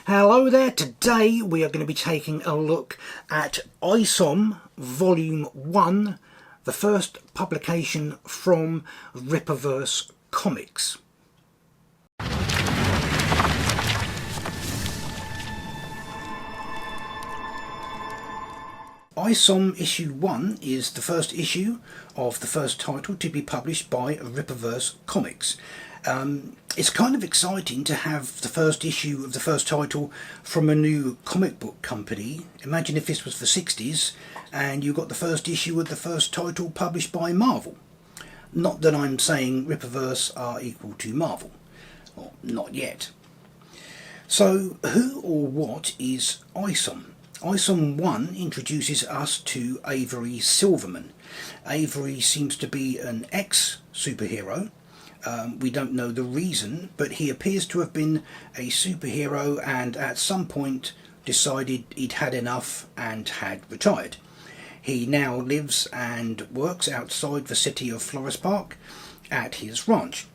Hello there, today we are going to be taking a look at Isom Volume 1, the first publication from Rippaverse Comics. Isom Issue 1 is the first issue of the first title to be published by Rippaverse Comics. It's kind of exciting to have the first issue of the first title from a new comic book company. Imagine if this was the 60s and you got the first issue of the first title published by Marvel. Not that I'm saying Rippaverse are equal to Marvel, or not yet. So who or what is Isom? Isom 1 introduces us to Avery Silverman. Avery seems to be an ex-superhero. We don't know the reason, but he appears to have been a superhero and at some point decided he'd had enough and had retired. He now lives and works outside the city of Flores Park at his ranch.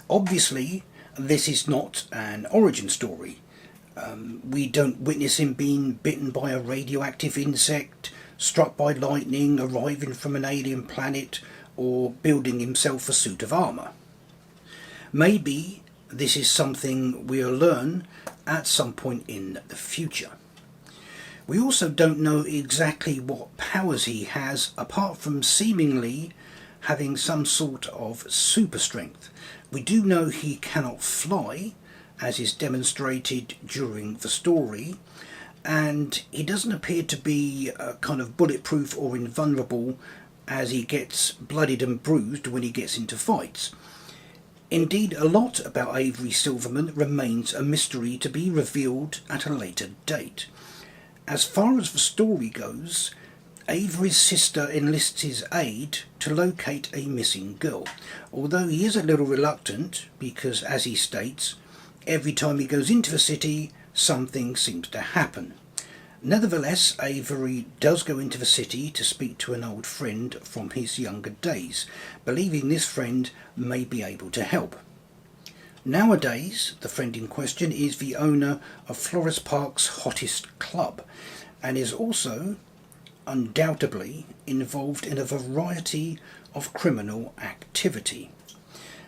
Obviously, this is not an origin story. We don't witness him being bitten by a radioactive insect, struck by lightning, arriving from an alien planet, or building himself a suit of armour. Maybe this is something we'll learn at some point in the future. We also don't know exactly what powers he has, apart from seemingly having some sort of super strength. We do know he cannot fly, as is demonstrated during the story, and he doesn't appear to be kind of bulletproof or invulnerable, as he gets bloodied and bruised when he gets into fights. Indeed, a lot about Avery Silverman remains a mystery to be revealed at a later date. As far as the story goes, Avery's sister enlists his aid to locate a missing girl, although he is a little reluctant because, as he states, every time he goes into the city, something seems to happen. Nevertheless, Avery does go into the city to speak to an old friend from his younger days, believing this friend may be able to help. Nowadays, the friend in question is the owner of Flores Park's hottest club, and is also, undoubtedly, involved in a variety of criminal activity.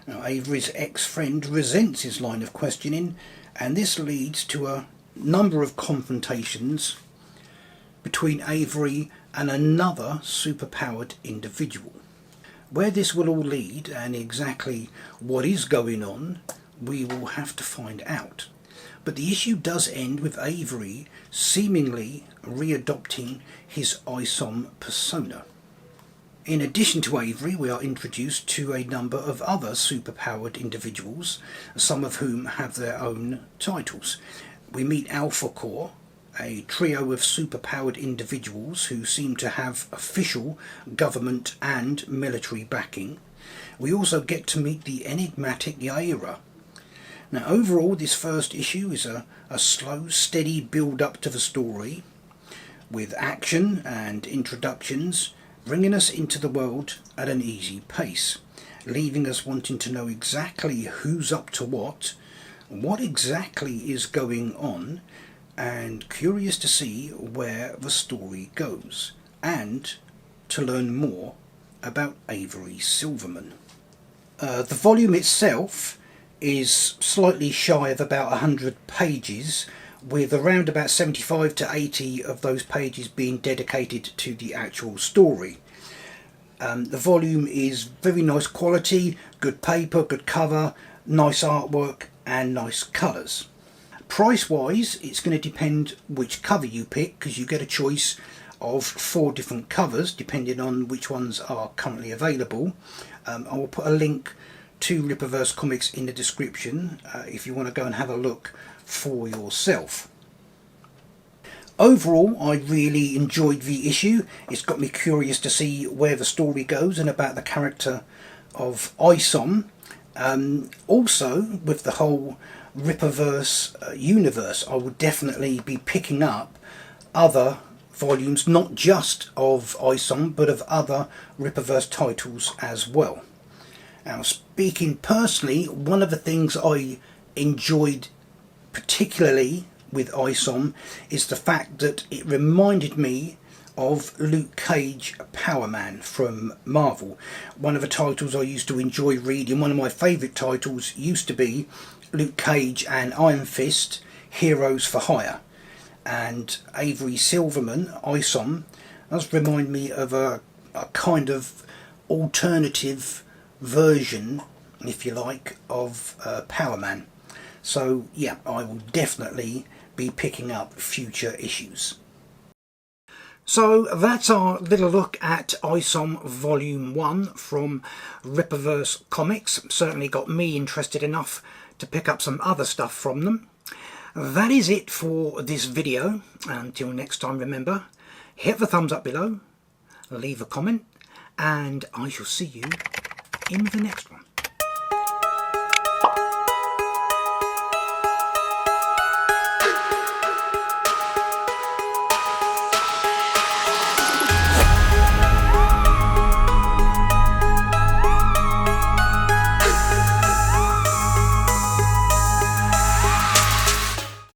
Now, Avery's ex-friend resents his line of questioning, and this leads to a number of confrontations between Avery and another superpowered individual. Where this will all lead and exactly what is going on, we will have to find out. But the issue does end with Avery seemingly readopting his Isom persona. In addition to Avery, we are introduced to a number of other superpowered individuals, some of whom have their own titles. We meet Alpha Corps, a trio of superpowered individuals who seem to have official government and military backing. We also get to meet the enigmatic Yaira. Now, overall, this first issue is a slow, steady build-up to the story, with action and introductions, bringing us into the world at an easy pace, leaving us wanting to know exactly who's up to what exactly is going on, and curious to see where the story goes, and to learn more about Avery Silverman. The volume itself is slightly shy of about 100 pages, with around about 75 to 80 of those pages being dedicated to the actual story. The volume is very nice quality, good paper, good cover, nice artwork and nice colours. Price wise, it's going to depend which cover you pick, because you get a choice of 4 different covers depending on which ones are currently available. I will put a link to Rippaverse Comics in the description if you want to go and have a look for yourself. Overall, I really enjoyed the issue. It's got me curious to see where the story goes and about the character of Isom. Also, with the whole Rippaverse universe, I will definitely be picking up other volumes, not just of Isom, but of other Rippaverse titles as well. Now, speaking personally, one of the things I enjoyed particularly with Isom, is the fact that it reminded me of Luke Cage Power Man from Marvel. One of the titles I used to enjoy reading, one of my favourite titles, used to be Luke Cage and Iron Fist, Heroes for Hire. And Avery Silverman, Isom, does remind me of a kind of alternative version, if you like, of Power Man. So yeah, I will definitely be picking up future issues. So that's our little look at Isom Volume 1 from Rippaverse Comics. Certainly got me interested enough to pick up some other stuff from them. That is it for this video. Until next time, remember, hit the thumbs up below, leave a comment, and I shall see you in the next one.